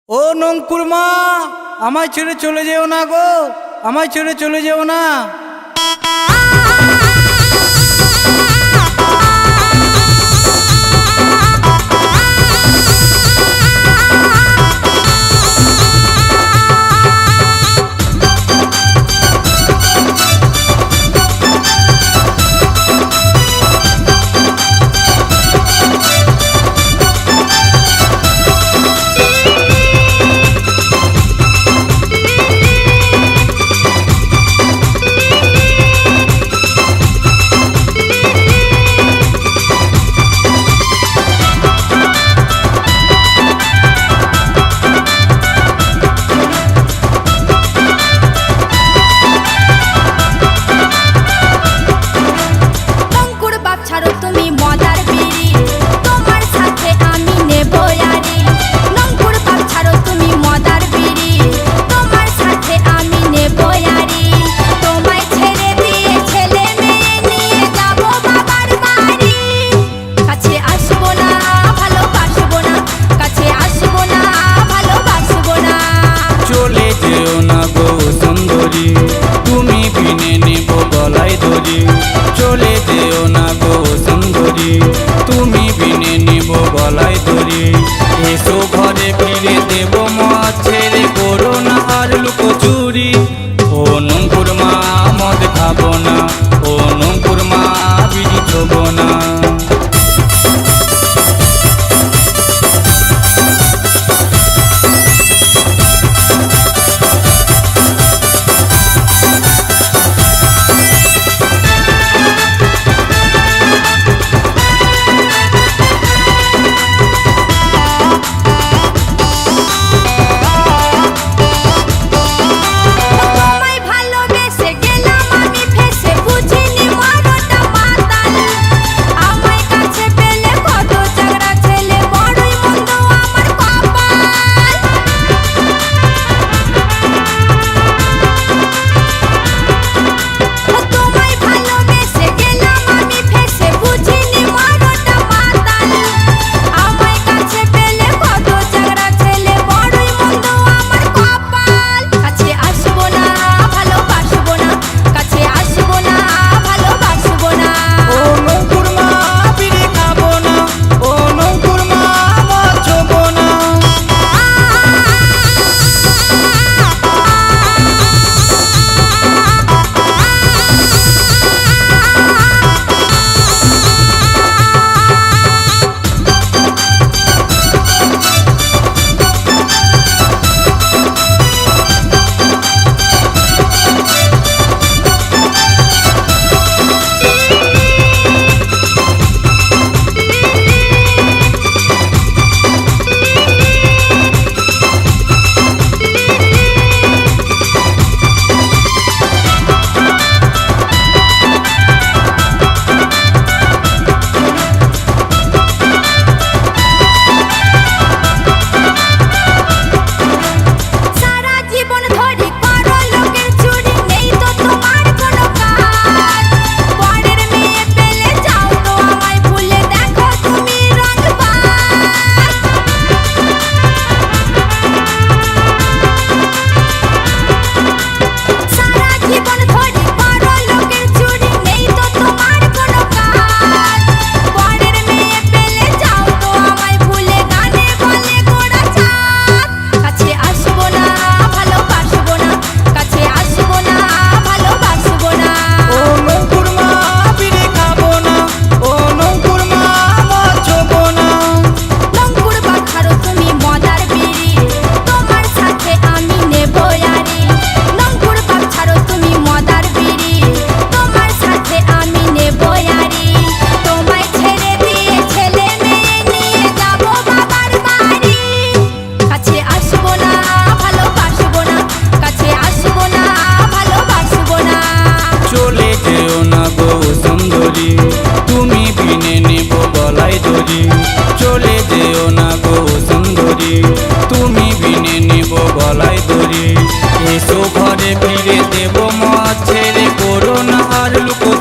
ও নঙ্কুর মা, আমায় ছেড়ে চলে যেও না গো, আমায় ছেড়ে চলে যেও না। তুমি বিনে নেব গলায় দড়ি, চলে যেও না গো সুন্দরী, তুমি বিনে নেব গলায় দড়ি। এসো ঘরে ফিরে দেব মদ ছেড়ে, করো না আর লুকোচুরি। ও নঙ্কুর মা, মদ খাবো না, ও নঙ্কুর মা, বিড়ি খাবো না। তুমি বিনে নেব গলায় দড়ি, চলে যেও না গো সুন্দরী, তুমি বিনে নেব গলায় দড়ি। এসো ঘরে ফিরে দেব মদ ছেড়ে, করো না আর লুকো